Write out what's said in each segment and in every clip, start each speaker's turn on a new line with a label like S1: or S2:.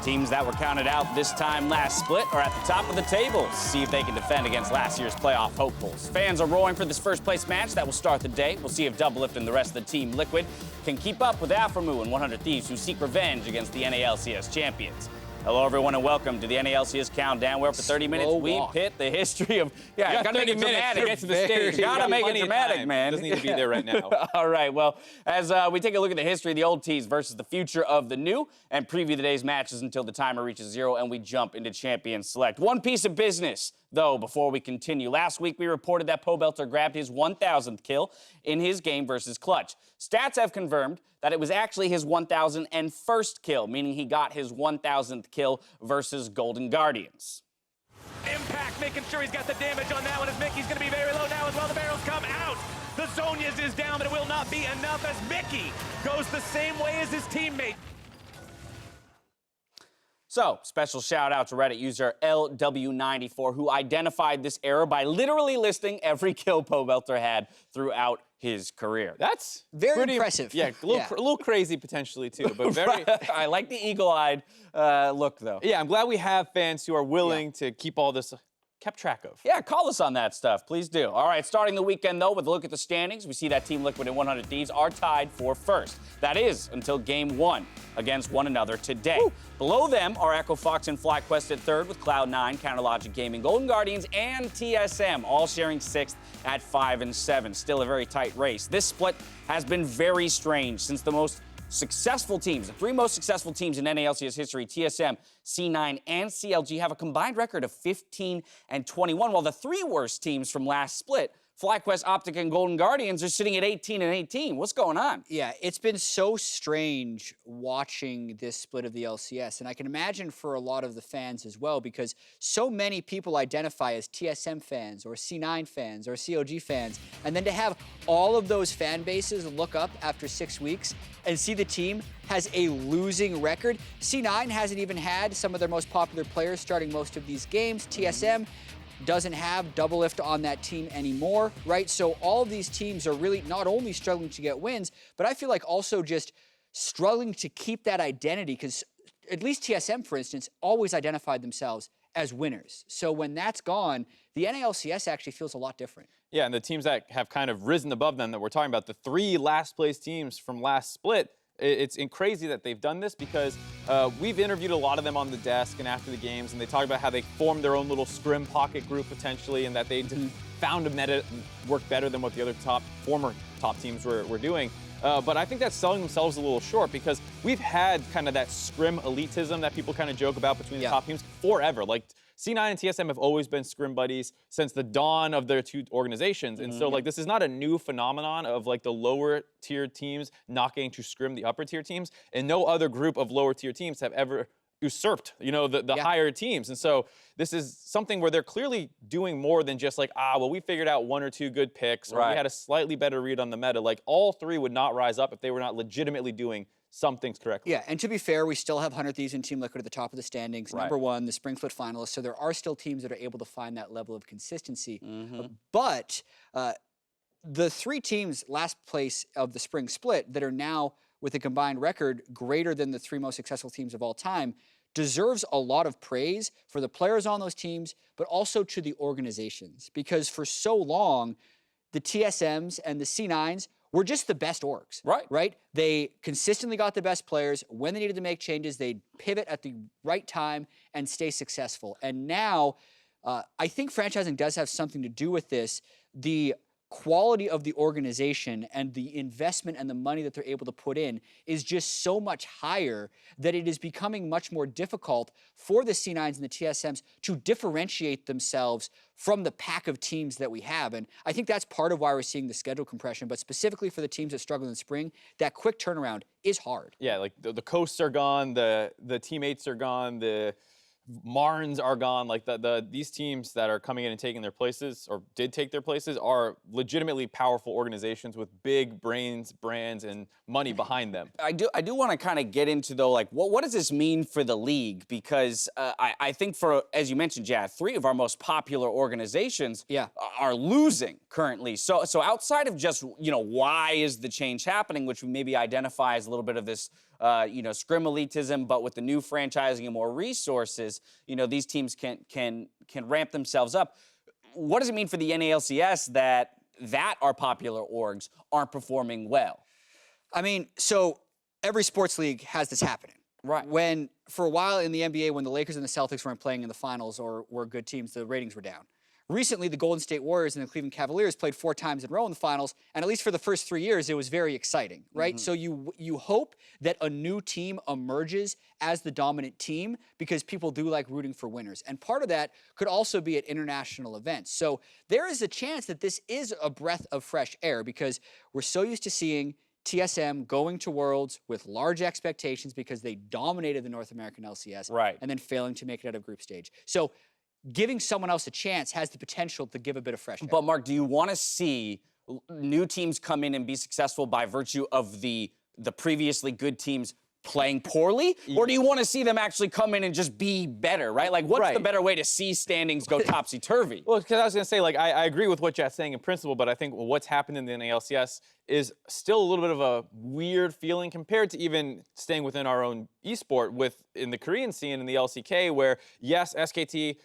S1: Teams that were counted out this time last split are at the top of the table. See if they can defend against last year's playoff hopefuls. Fans are roaring for this first place match that will start the day. We'll see if Doublelift and the rest of the Team Liquid can keep up with Aframu and 100 Thieves, who seek revenge against the NA LCS champions. Hello, everyone, and welcome to the NA LCS Countdown, where for 30 minutes we pit the history of...
S2: Yeah, you gotta make it dramatic to get to the stage.
S1: You gotta make it dramatic, man.
S2: Doesn't need to be there right now.
S1: All right, well, as we take a look at the history of the old teams versus the future of the new, and preview the day's matches until the timer reaches 0 and we jump into Champion Select. One piece of business, though, before we continue. Last week, we reported that Pobelter grabbed his 1,000th kill in his game versus Clutch. Stats have confirmed that it was actually his 1,001st kill, meaning he got his 1,000th kill versus Golden Guardians.
S3: Impact making sure he's got the damage on that one as Mickey's going to be very low now as well. The barrels come out. The Zonias is down, but it will not be enough as Mickey goes the same way as his teammate.
S1: So, special shout out to Reddit user LW94, who identified this error by literally listing every kill Pobelter had throughout his career.
S2: That's
S4: very impressive.
S2: Yeah, a little crazy potentially too, but very.
S1: I like the eagle-eyed look, though.
S2: Yeah, I'm glad we have fans who are willing to keep all this kept track of.
S1: Yeah, call us on that stuff. Please do. All right, starting the weekend, though, with a look at the standings, we see that Team Liquid and 100 Thieves are tied for first. That is until Game 1 against one another today. Woo. Below them are Echo Fox and FlyQuest at third with Cloud9, Counterlogic Gaming, Golden Guardians, and TSM, all sharing sixth at 5 and 7. Still a very tight race. This split has been very strange since the most successful teams, the three most successful teams in NA LCS history, TSM, C9, and CLG, have a combined record of 15 and 21, while the three worst teams from last split, FlyQuest, Optic, and Golden Guardians, are sitting at 18 and 18. What's going on?
S4: Yeah, it's been so strange watching this split of the LCS, and I can imagine for a lot of the fans as well, because so many people identify as TSM fans or C9 fans or COG fans, and then to have all of those fan bases look up after 6 weeks and see the team has a losing record. C9 hasn't even had some of their most popular players starting most of these games. TSM doesn't have Doublelift on that team anymore, right? So all of these teams are really not only struggling to get wins, but I feel like also just struggling to keep that identity, because at least TSM, for instance, always identified themselves as winners. So when that's gone, the NALCS actually feels a lot different.
S2: Yeah, and the teams that have kind of risen above them that we're talking about, the three last place teams from last split, it's crazy that they've done this, because we've interviewed a lot of them on the desk and after the games, and they talk about how they formed their own little scrim pocket group potentially, and that they found a meta work better than what the other former top teams were doing. But I think that's selling themselves a little short, because we've had kind of that scrim elitism that people kind of joke about between the top teams forever. Like, C9 and TSM have always been scrim buddies since the dawn of their two organizations. And so, like, this is not a new phenomenon of, like, the lower tier teams not getting to scrim the upper tier teams. And no other group of lower tier teams have ever usurped, you know, the higher teams. And so this is something where they're clearly doing more than just like, well, we figured out one or two good picks, or we had a slightly better read on the meta. Like, all three would not rise up if they were not legitimately doing some things correctly.
S4: Yeah, and to be fair, we still have 100 Thieves and Team Liquid at the top of the standings, number one, the Spring Split finalists, so there are still teams that are able to find that level of consistency. But the three teams last place of the Spring Split that are now with a combined record greater than the three most successful teams of all time deserves a lot of praise for the players on those teams, but also to the organizations, because for so long, the TSMs and the C9s were just the best orgs, right? They consistently got the best players. When they needed to make changes, they'd pivot at the right time and stay successful. And now, I think franchising does have something to do with this. The quality of the organization and the investment and the money that they're able to put in is just so much higher that it is becoming much more difficult for the C9s and the TSMs to differentiate themselves from the pack of teams that we have. And I think that's part of why we're seeing the schedule compression, but specifically for the teams that struggle in the spring, that quick turnaround is hard.
S2: Yeah, like the coasts are gone, the teammates are gone, the Marns are gone. Like these teams that are coming in and taking their places, or did take their places, are legitimately powerful organizations with big brains, brands, and money behind them.
S1: I do want to kind of get into, though, like, what does this mean for the league? Because I think for, as you mentioned, Jad, three of our most popular organizations are losing currently. So outside of just, you know, why is the change happening, which we maybe identify as a little bit of this scrim elitism, but with the new franchising and more resources, these teams can ramp themselves up. What does it mean for the NALCS that our popular orgs aren't performing well?
S4: I mean, so every sports league has this happening.
S1: Right.
S4: When, for a while in the NBA, when the Lakers and the Celtics weren't playing in the finals or were good teams, the ratings were down. Recently, the Golden State Warriors and the Cleveland Cavaliers played 4 times in a row in the finals, and at least for the first 3 years, it was very exciting, right? So you hope that a new team emerges as the dominant team because people do like rooting for winners. And part of that could also be at international events. So there is a chance that this is a breath of fresh air because we're so used to seeing TSM going to Worlds with large expectations because they dominated the North American LCS,
S1: right,
S4: and then failing to make it out of group stage. So giving someone else a chance has the potential to give a bit of fresh air.
S1: But Mark, do you want to see new teams come in and be successful by virtue of the previously good teams playing poorly? Or do you want to see them actually come in and just be better, right? Like, what's the better way to see standings go topsy-turvy?
S2: Well, because I was going to say, like, I agree with what Jeff's saying in principle, but I think what's happened in the NALCS is still a little bit of a weird feeling compared to even staying within our own esport in the Korean scene in the LCK, where, yes, SKT,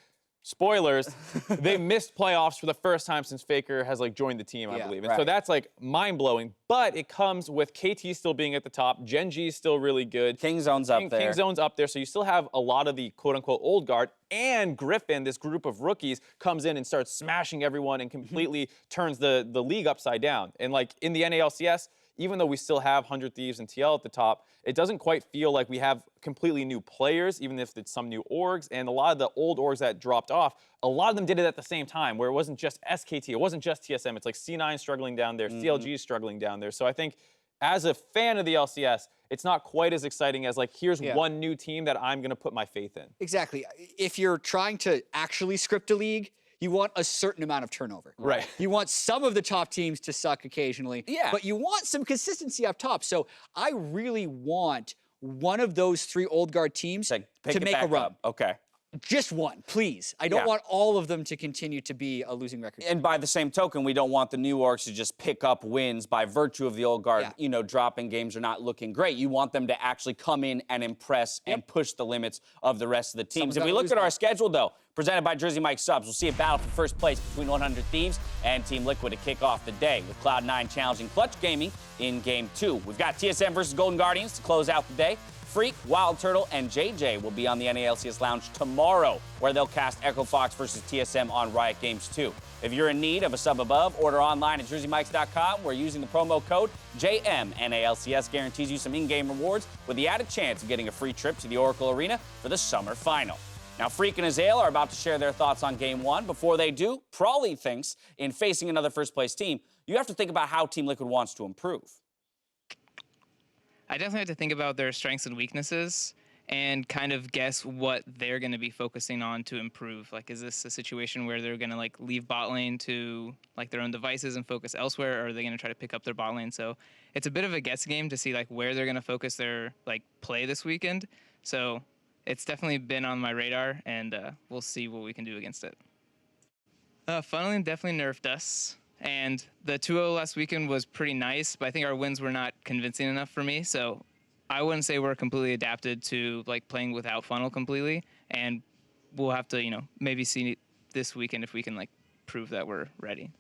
S2: spoilers, they missed playoffs for the first time since Faker has joined the team, I believe. And so that's mind-blowing. But it comes with KT still being at the top, Gen G is still really good.
S1: Kingzone's up there.
S2: Kingzone's up there, so you still have a lot of the quote-unquote old guard. And Griffin, this group of rookies, comes in and starts smashing everyone and completely turns the league upside down. And in the NALCS, even though we still have 100 Thieves and TL at the top, it doesn't quite feel like we have completely new players, even if it's some new orgs. And a lot of the old orgs that dropped off, a lot of them did it at the same time, where it wasn't just SKT, it wasn't just TSM. It's like C9 struggling down there, CLG struggling down there. So I think as a fan of the LCS, it's not quite as exciting as here's one new team that I'm going to put my faith in.
S4: Exactly. If you're trying to actually script a league, you want a certain amount of turnover.
S2: Right.
S4: You want some of the top teams to suck occasionally, but you want some consistency up top. So I really want one of those 3 old guard teams to make a run.
S1: Okay.
S4: Just one, please. I don't want all of them to continue to be a losing record.
S1: And by the same token, we don't want the new orgs to just pick up wins by virtue of the old guard, dropping games or not looking great. You want them to actually come in and impress and push the limits of the rest of the teams. If we look at our schedule, though, presented by Jersey Mike Subs, we'll see a battle for first place between 100 Thieves and Team Liquid to kick off the day, with Cloud9 challenging Clutch Gaming in Game 2. We've got TSM versus Golden Guardians to close out the day. Freak, Wild Turtle, and JJ will be on the NALCS Lounge tomorrow, where they'll cast Echo Fox versus TSM on Riot Games 2. If you're in need of a sub above, order online at jerseymikes.com, where using the promo code JMNALCS guarantees you some in-game rewards with the added chance of getting a free trip to the Oracle Arena for the summer final. Now, Freak and Azale are about to share their thoughts on Game 1. Before they do, Prawley thinks in facing another first-place team, you have to think about how Team Liquid wants to improve.
S5: I definitely have to think about their strengths and weaknesses and kind of guess what they're going to be focusing on to improve. Is this a situation where they're going to leave bot lane to their own devices and focus elsewhere, or are they going to try to pick up their bot lane? So it's a bit of a guess game to see where they're going to focus their play this weekend. So it's definitely been on my radar, and we'll see what we can do against it. Funneling definitely nerfed us. And the 2-0 last weekend was pretty nice, but I think our wins were not convincing enough for me. So I wouldn't say we're completely adapted to playing without funnel completely. And we'll have to, maybe see this weekend if we can prove that we're ready.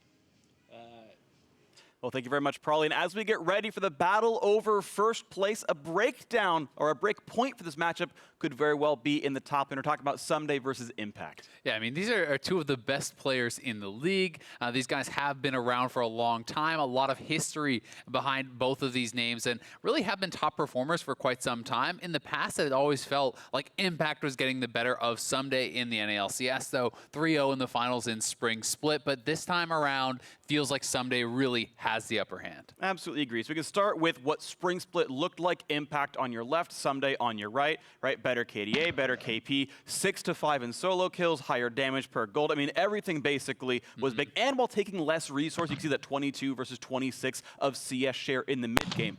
S6: Well, thank you very much, Prawley. And as we get ready for the battle over first place, a breakdown or a break point for this matchup could very well be in the top. And we're talking about Someday versus Impact.
S7: Yeah, I mean, these are 2 of the best players in the league. These guys have been around for a long time, a lot of history behind both of these names, and really have been top performers for quite some time. In the past, it always felt like Impact was getting the better of Someday in the NALCS, though 3-0 in the finals in Spring Split. But this time around, feels like Someday really has the upper hand.
S6: Absolutely agree. So we can start with what Spring Split looked like. Impact on your left, Someday on your right. Better KDA, better KP, 6-5 in solo kills, higher damage per gold. I mean, everything basically was big. And while taking less resource, you can see that 22 versus 26 of CS share in the mid game.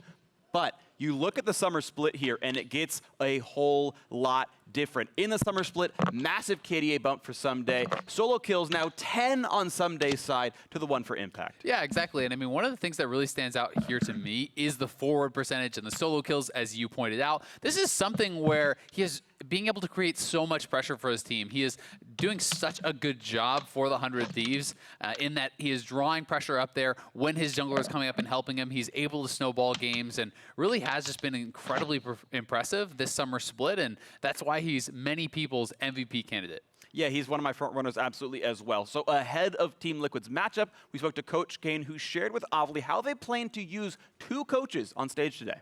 S6: But you look at the summer split here, and it gets a whole lot different. In the summer split, massive KDA bump for Someday. Solo kills now 10 on Someday's side to the 1 for Impact.
S7: Yeah, exactly. And I mean, one of the things that really stands out here to me is the forward percentage and the solo kills, as you pointed out. This is something where he is being able to create so much pressure for his team. He is doing such a good job for the 100 Thieves in that he is drawing pressure up there when his jungler is coming up and helping him. He's able to snowball games and really has just been incredibly impressive this summer split, and that's why he's many people's MVP candidate.
S6: Yeah, he's one of my front runners absolutely as well. So ahead of Team Liquid's matchup, we spoke to Coach Kane, who shared with Avli how they plan to use 2 coaches on stage today.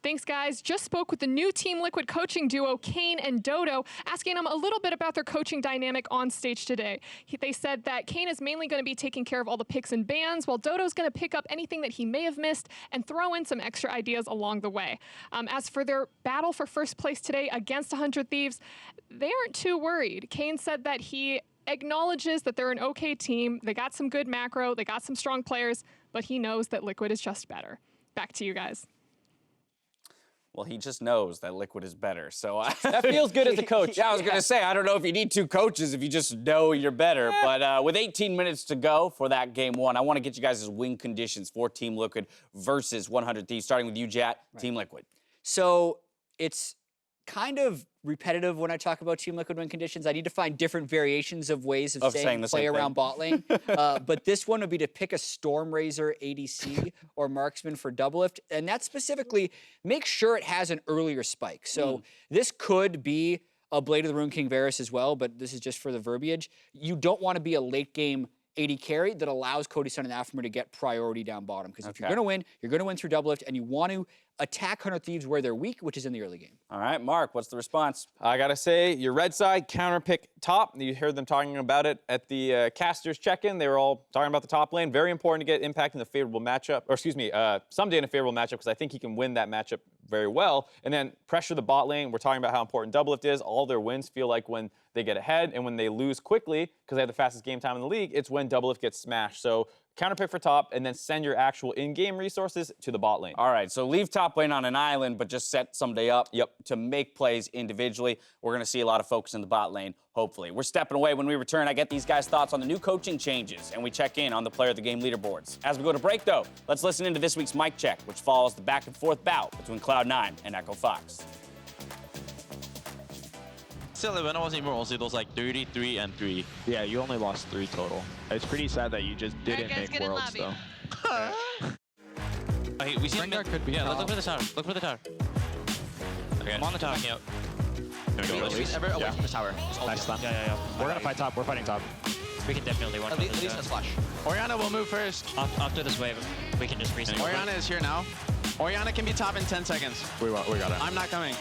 S8: Thanks, guys. Just spoke with the new Team Liquid coaching duo, Kane and Dodo, asking them a little bit about their coaching dynamic on stage today. They said that Kane is mainly going to be taking care of all the picks and bans, while Dodo's going to pick up anything that he may have missed and throw in some extra ideas along the way. As for their battle for first place today against 100 Thieves, they aren't too worried. Kane said that he acknowledges that they're an okay team. They got some good macro, they got some strong players, but he knows that Liquid is just better. Back to you guys.
S1: Well, he just knows that Liquid is better. So
S2: That feels good as a coach.
S1: Yeah, I was going to say, I don't know if you need 2 coaches if you just know you're better. But with 18 minutes to go for that game 1, I want to get you guys' win conditions for Team Liquid versus 100 Thieves, starting with you, Jat, right. Team Liquid.
S4: So it's kind of repetitive when I talk about Team Liquid win conditions. I need to find different variations of ways of saying play around bot lane. But this one would be to pick a Stormrazor ADC or Marksman for double lift. And that specifically, make sure it has an earlier spike. So this could be a Blade of the Rune King Varus as well, but this is just for the verbiage. You don't want to be a late game AD carry that allows Cody Sun and Aftermer to get priority down bottom. Because if you're going to win through double lift, and you want to attack 100 Thieves where they're weak, which is in the early game.
S1: All right, Mark, what's the response?
S2: I gotta say, your red side, counter pick top. You heard them talking about it at the casters check-in. They were all talking about the top lane. Very important to get Impact in the favorable matchup, or excuse me, Someday in a favorable matchup, because I think he can win that matchup very well. And then pressure the bot lane. We're talking about how important double lift is. All their wins feel like when they get ahead, and when they lose quickly, because they have the fastest game time in the league, it's when double lift gets smashed. So counter pick for top, and then send your actual in-game resources to the bot lane.
S1: All right, so leave top lane on an island, but just set Someday up to make plays individually. We're going to see a lot of focus in the bot lane, hopefully. We're stepping away. When we return, I get these guys' thoughts on the new coaching changes, and we check in on the player of the game leaderboards. As we go to break, though, let's listen into this week's mic check, which follows the back-and-forth bout between Cloud9 and Echo Fox.
S9: Silly, when I was in Worlds, it was like 33 and 3.
S10: Yeah, you only lost 3 total. It's pretty sad that you just didn't make Worlds, though.
S9: Okay, we see him. Yeah, look for the tower. Look for the tower. Okay, I'm on the tower. Yep.
S10: There we go.
S9: Ever away from the tower.
S10: Nice stun. Yeah. We're gonna fight top. We're fighting top.
S9: We can definitely one. At least let's flash.
S10: Orianna will move first.
S9: After this wave, we can just reset.
S10: Orianna is here now. Orianna can be top in 10 seconds. We got it. I'm not coming.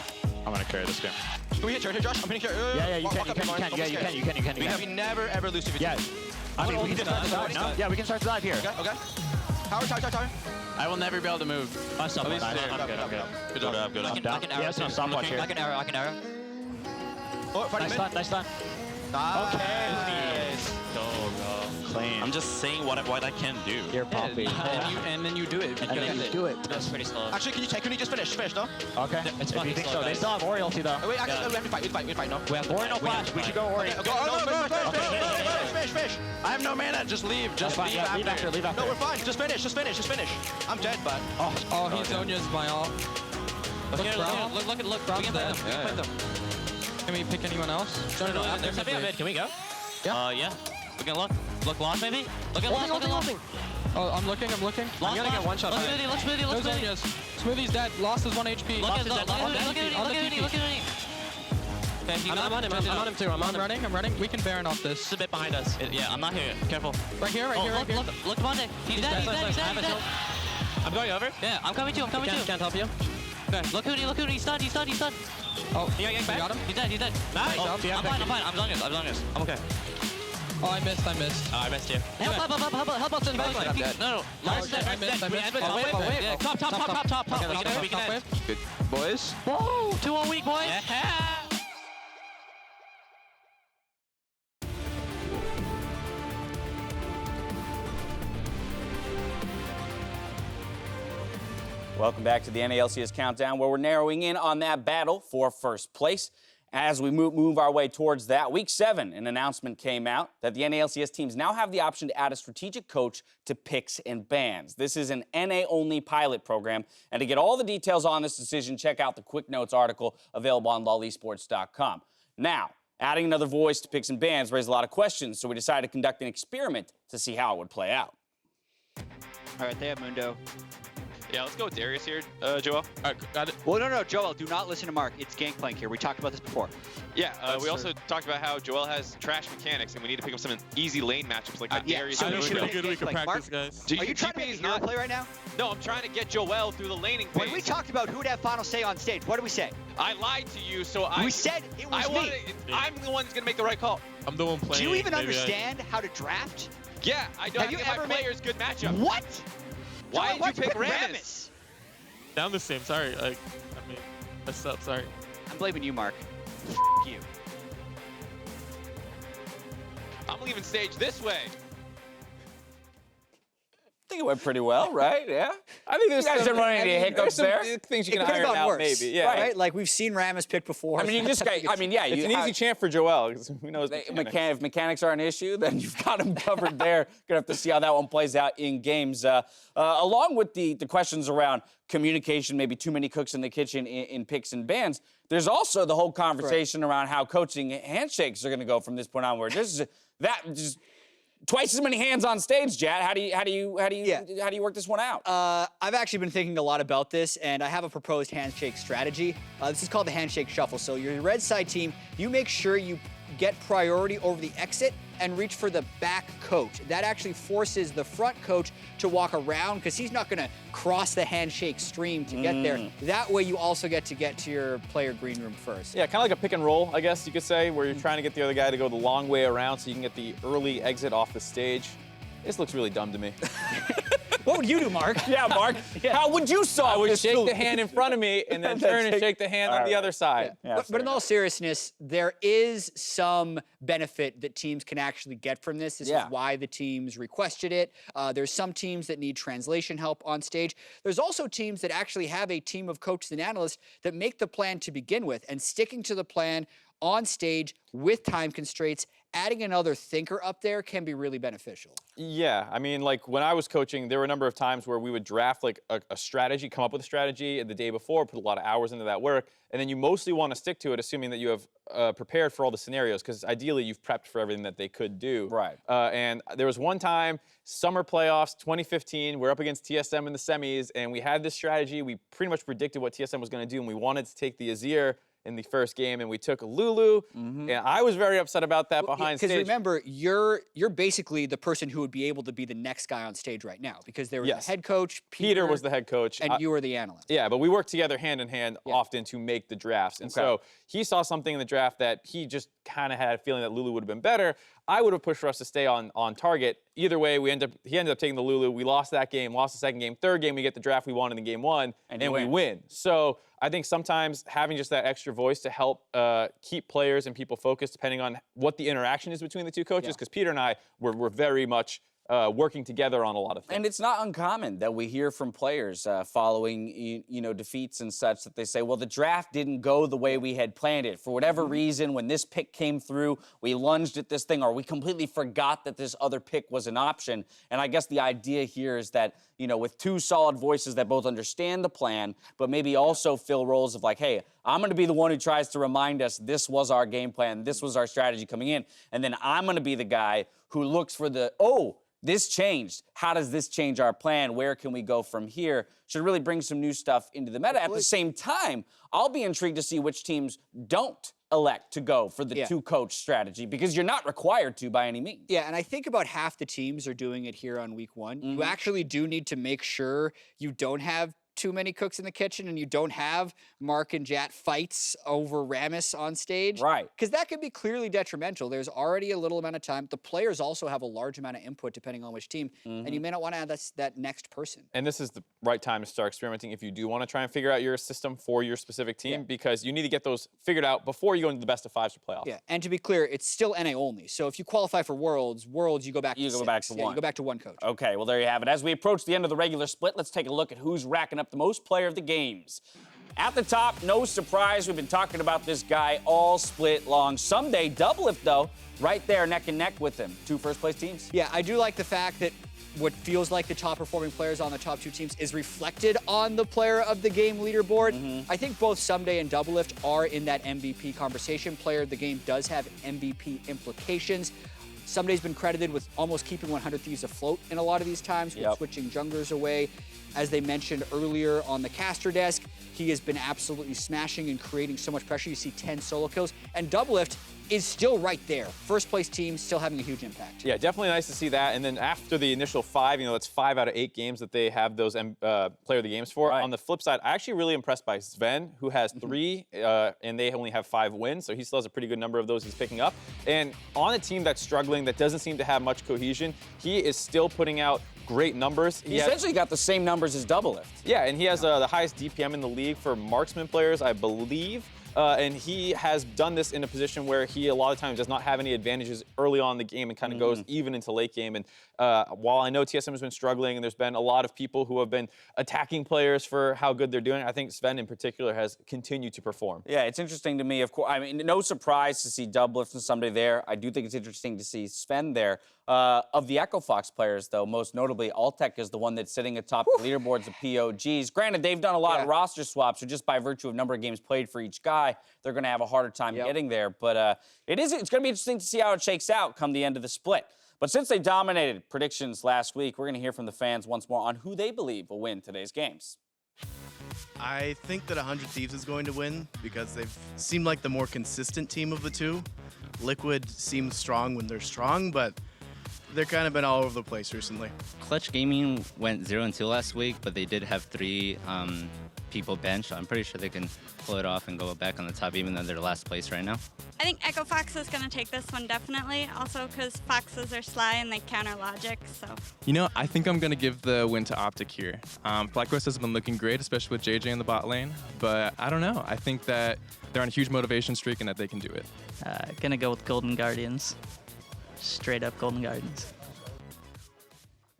S10: I'm gonna carry this game.
S9: Can we hit here, Josh? I'm hitting here.
S10: Yeah, you can.
S9: We never ever lose to VT.
S10: Yeah. I mean, we can start to dive. No? Yeah, we can start to dive here.
S9: Okay. Tower.
S10: I will never be able to move.
S9: I'm good. Good.
S10: I'm down. Yes, no stopwatch here.
S9: I can arrow.
S10: Oh, nice stun. Okay.
S9: Go.
S10: Clean.
S9: I'm just saying what I can do.
S10: You're poppy.
S9: And then you do it.
S10: And then you do it.
S9: That's pretty slow.
S6: Actually, can you just finish though?
S10: Okay.
S9: It's
S10: if you think so. They still have Ori ulti though.
S6: Wait, actually, we have to fight, no?
S10: We have Ori, no flash. We should go Ori.
S6: Finish.
S10: I have no mana. Just leave. Just leave after.
S6: No, we're fine. Just finish. I'm dead, but.
S5: Oh, he Zonya's my ult. Look. We can fight them. Can we pick anyone else?
S9: There's something mid. Can we go? Yeah. We can look long, maybe? Look long.
S5: Oh, I'm looking. I'm
S9: gonna get one shot. Look Smoothie.
S5: Smoothie's dead. Lost his 1 HP.
S9: Look at me. Okay,
S5: I'm on him too. I'm running. We can Baron off this.
S9: It's a bit behind us. Yeah, I'm not here. Careful.
S5: Right here.
S9: Look, Monday. He's dead. I'm going over. Yeah, I'm coming too.
S5: Can't help you.
S9: Okay, look who he's stunned.
S5: Oh,
S9: you got him? He's dead. Nice. I'm fine. I'm Zonya's. I'm okay.
S5: Oh, I missed.
S9: Oh, I missed you. Help us in the back. No.
S5: I missed.
S9: Yeah, top. We can end.
S10: Good boys.
S9: Whoa, 2-1 weak, boys. Yeah.
S1: Welcome back to the NA LCS Countdown, where we're narrowing in on that battle for first place. As we move our way towards that, Week 7, an announcement came out that the NA LCS teams now have the option to add a strategic coach to picks and bans. This is an NA-only pilot program, and to get all the details on this decision, check out the Quick Notes article available on lolesports.com. Now, adding another voice to picks and bans raised a lot of questions, so we decided to conduct an experiment to see how it would play out.
S4: All right, they have Mundo.
S10: Yeah, let's go with Darius here, Joel. All right, got it.
S4: Well, no, Joel, do not listen to Mark. It's Gangplank here. We talked about this before.
S10: Yeah, we also talked about how Joel has trash mechanics, and we need to pick up some easy lane matchups like that Darius
S4: so
S10: and
S4: we should
S10: Mundo.
S4: have a good week of practice,
S11: guys.
S4: Are you trying to make a hero play right now?
S10: No, I'm trying to get Joel through the laning phase.
S4: When we talked about who would have final say on stage, what did we say?
S10: I lied to you, so
S4: We said it was me.
S10: I'm the one that's going to make the right call.
S11: I'm the one playing.
S4: Do you even understand how to draft?
S10: Yeah, I don't
S4: Have you
S10: give my
S4: ever made-
S10: players good matchup.
S4: What?
S10: Why
S4: Joel,
S10: did you pick Rammus?
S11: Down the same. Sorry. I mean, messed up. Sorry.
S4: I'm blaming you, Mark. You.
S10: I'm leaving stage this way.
S1: I think it went pretty well, right? Yeah?
S2: I think there's
S1: You guys
S2: some,
S1: didn't run into hiccups
S2: there's some
S1: there?
S2: things you
S4: It
S2: can
S4: could have
S2: iron
S4: gone
S2: out,
S4: worse,
S2: maybe. Yeah.
S4: right? Like we've seen Rammus picked before.
S1: I mean, you just got, I mean, yeah.
S2: It's an easy champ for Joel, because who knows mechanics.
S1: If mechanics are an issue, then you've got them covered there. Gonna have to see how that one plays out in games. Along with the questions around communication, maybe too many cooks in the kitchen in picks and bans, there's also the whole conversation around how coaching handshakes are gonna go from this point onward. This is just twice as many hands on stage, Jad. How do you work this one out?
S4: I've actually been thinking a lot about this, and I have a proposed handshake strategy. This is called the Handshake Shuffle. So your red side team, you make sure you get priority over the exit and reach for the back coach. That actually forces the front coach to walk around because he's not going to cross the handshake stream to get there. That way you also get to your player green room first.
S2: Yeah, kind of like a pick and roll, I guess you could say, where you're trying to get the other guy to go the long way around so you can get the early exit off the stage. This looks really dumb to me.
S4: What would you do, Mark?
S1: Yeah, Mark. How would you solve
S2: I would
S1: this?
S2: shake the hand in front of me and then turn and shake the hand on the other side.
S1: Yeah,
S4: But in all seriousness, there is some benefit that teams can actually get from this. This is why the teams requested it. There's some teams that need translation help on stage. There's also teams that actually have a team of coaches and analysts that make the plan to begin with, and sticking to the plan on stage with time constraints, adding another thinker up there can be really beneficial.
S2: Yeah, I mean, like when I was coaching, there were a number of times where we would draft like a strategy, come up with a strategy the day before, put a lot of hours into that work, and then you mostly want to stick to it, assuming that you have prepared for all the scenarios, because ideally you've prepped for everything that they could do.
S1: Right.
S2: And there was one time, summer playoffs, 2015, we're up against TSM in the semis, and we had this strategy. We pretty much predicted what TSM was going to do, and we wanted to take the Azir in the first game, and we took Lulu, and I was very upset about that behind stage.
S4: Because remember, you're basically the person who would be able to be the next guy on stage right now, because there was the head coach,
S2: Peter was the head coach.
S4: and you were the analyst.
S2: Yeah, but we worked together hand in hand often to make the drafts. And so he saw something in the draft that he just kind of had a feeling that Lulu would have been better. I would have pushed for us to stay on target. Either way, he ended up taking the Lulu. We lost that game, lost the second game. Third game, we get the draft we wanted in game one, and we win. So I think sometimes having just that extra voice to help keep players and people focused, depending on what the interaction is between the two coaches, because Peter and I were very much working together on a lot of things.
S1: And it's not uncommon that we hear from players following defeats and such that they say, well, the draft didn't go the way we had planned it. For whatever reason, when this pick came through, we lunged at this thing, or we completely forgot that this other pick was an option. And I guess the idea here is that, with two solid voices that both understand the plan, but maybe also fill roles of like, hey, I'm going to be the one who tries to remind us this was our game plan, this was our strategy coming in, and then I'm going to be the guy who looks for this changed. How does this change our plan? Where can we go from here? Should really bring some new stuff into the meta. At the same time, I'll be intrigued to see which teams don't elect to go for the two-coach strategy, because you're not required to by any means.
S4: Yeah, and I think about half the teams are doing it here on week one. You actually do need to make sure you don't have too many cooks in the kitchen and you don't have Mark and Jat fights over Rammus on stage.
S1: Right.
S4: Because that could be clearly detrimental. There's already a little amount of time. The players also have a large amount of input depending on which team, and you may not want to add that next person.
S2: And this is the right time to start experimenting if you do want to try and figure out your system for your specific team, because you need to get those figured out before you go into the best of fives for playoffs.
S4: Yeah, and to be clear, it's still NA only. So if you qualify for Worlds, you go back to
S1: one.
S4: You go back to one coach.
S1: Okay, well, there you have it. As we approach the end of the regular split, let's take a look at who's racking up up the most player of the games. At the top, no surprise, we've been talking about this guy all split long. Someday, Doublelift, though, right there neck and neck with him. 2 first-place teams.
S4: Yeah, I do like the fact that what feels like the top-performing players on the top 2 teams is reflected on the player of the game leaderboard. I think both Someday and Doublelift are in that MVP conversation. Player of the game does have MVP implications. Someday's been credited with almost keeping 100 Thieves afloat in a lot of these times, with switching junglers away. As they mentioned earlier on the caster desk, he has been absolutely smashing and creating so much pressure. You see 10 solo kills. And Doublelift is still right there. First place team still having a huge impact.
S2: Yeah, definitely nice to see that. And then after the initial 5, that's 5 out of 8 games that they have those player of the games for. Right. On the flip side, I'm actually really impressed by Sven, who has 3, and they only have 5 wins. So he still has a pretty good number of those he's picking up. And on a team that's struggling, that doesn't seem to have much cohesion, he is still putting out great numbers.
S1: He essentially got the same numbers as Doublelift.
S2: Yeah, and he has the highest DPM in the league for marksman players, I believe. And he has done this in a position where he a lot of times does not have any advantages early on in the game and kind of goes even into late game. And while I know TSM has been struggling and there's been a lot of people who have been attacking players for how good they're doing, I think Sven in particular has continued to perform.
S1: Yeah, it's interesting to me, of course. I mean, no surprise to see Doublelift and Someday there. I do think it's interesting to see Sven there. Of the Echo Fox players, though, most notably, Altec is the one that's sitting atop the leaderboards of POGs. Granted, they've done a lot of roster swaps, so just by virtue of number of games played for each guy, they're going to have a harder time getting there. But it's going to be interesting to see how it shakes out come the end of the split. But since they dominated predictions last week, we're going to hear from the fans once more on who they believe will win today's games.
S12: I think that 100 Thieves is going to win because they've seemed like the more consistent team of the 2. Liquid seems strong when they're strong, but they're kind of been all over the place recently.
S13: Clutch Gaming went 0-2 last week, but they did have 3 people benched. So I'm pretty sure they can pull it off and go back on the top, even though they're last place right now.
S14: I think Echo Fox is going to take this one definitely, also because Foxes are sly and they counter logic, so.
S15: I think I'm going to give the win to Optic here. FlyQuest has been looking great, especially with JJ in the bot lane, but I don't know. I think that they're on a huge motivation streak and that they can do it.
S16: Gonna go with Golden Guardians. Straight up Golden Guardians.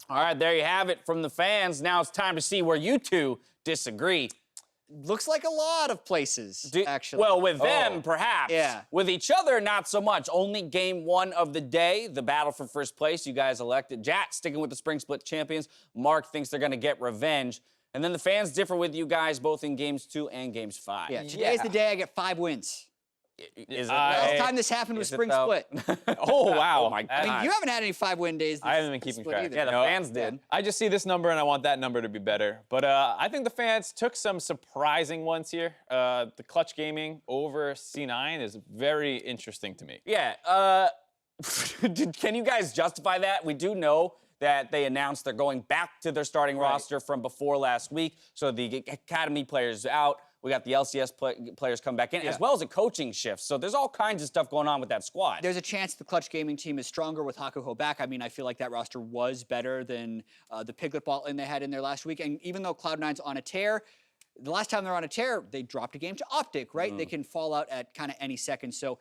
S1: All right, there you have it from the fans. Now it's time to see where you two disagree.
S4: Looks like a lot of places, actually.
S1: Well, with them, perhaps.
S4: Yeah.
S1: With each other, not so much. Only game 1 of the day, the battle for first place. You guys elected. Jat sticking with the Spring Split champions. Mark thinks they're going to get revenge. And then the fans differ with you guys both in games 2 and games 5.
S4: Yeah, today's the day I get 5 wins.
S1: Is it?
S4: Last time this happened was Spring Split.
S2: Oh, wow.
S1: Oh, my God.
S4: I mean, you haven't had any 5-win days.
S2: I haven't been keeping track.
S4: Either.
S1: Yeah, the fans did.
S2: I just see this number and I want that number to be better. But I think the fans took some surprising ones here. The Clutch Gaming over C9 is very interesting to me.
S1: Yeah. Can you guys justify that? We do know that they announced they're going back to their starting roster from before last week. So the academy players out. We got the LCS players come back in, as well as a coaching shift. So there's all kinds of stuff going on with that squad.
S4: There's a chance the Clutch Gaming team is stronger with Hakuho back. I mean, I feel like that roster was better than the Piglet bot lane they had in there last week. And even though Cloud9's on a tear, the last time they're on a tear, they dropped a game to Optic, right? They can fall out at kind of any second. So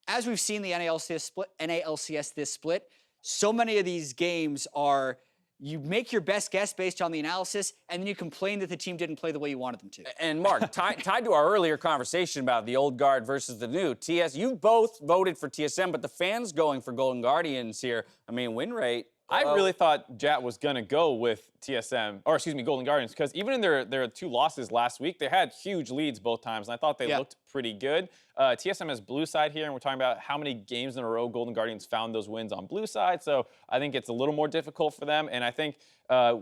S4: as we've seen the NALCS this split, so many of these games are you make your best guess based on the analysis, and then you complain that the team didn't play the way you wanted them to.
S1: And Mark, tied to our earlier conversation about the old guard versus the new, you both voted for TSM, but the fans going for Golden Guardians here. I mean, win rate.
S2: I really thought Jat was going to go with TSM, or excuse me, Golden Guardians, because even in their 2 losses last week, they had huge leads both times, and I thought they looked pretty good. TSM has blue side here, and we're talking about how many games in a row Golden Guardians found those wins on blue side, so I think it's a little more difficult for them, and I think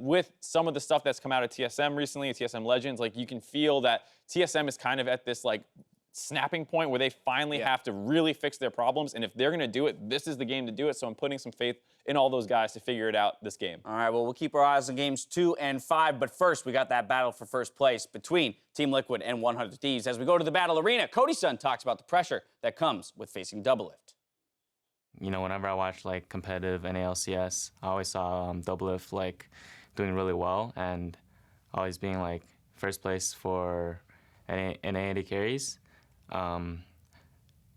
S2: with some of the stuff that's come out of TSM recently, TSM Legends, like you can feel that TSM is kind of at this like snapping point where they finally have to really fix their problems, and if they're going to do it, this is the game to do it, so I'm putting some faith in all those guys to figure it out this game.
S1: All right, well, we'll keep our eyes on games 2 and 5, but first, we got that battle for first place between Team Liquid and 100 Thieves. As we go to the battle arena, Cody's son talks about the pressure that comes with facing Doublelift.
S17: Whenever I watch like competitive NA LCS, I always saw Doublelift like doing really well and always being like first place for NA AD carries.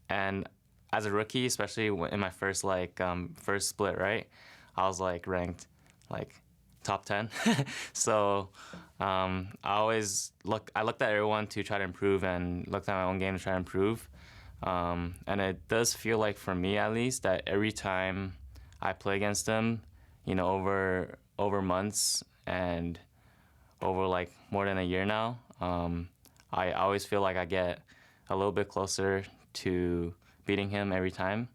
S17: And as a rookie, especially in my first first split, right, I was like ranked like top 10. So I looked at everyone to try to improve and looked at my own game to try to improve. And it does feel like, for me at least, that every time I play against them, you know, over months and over like more than a year now, I always feel like I get a little bit closer to beating him every time.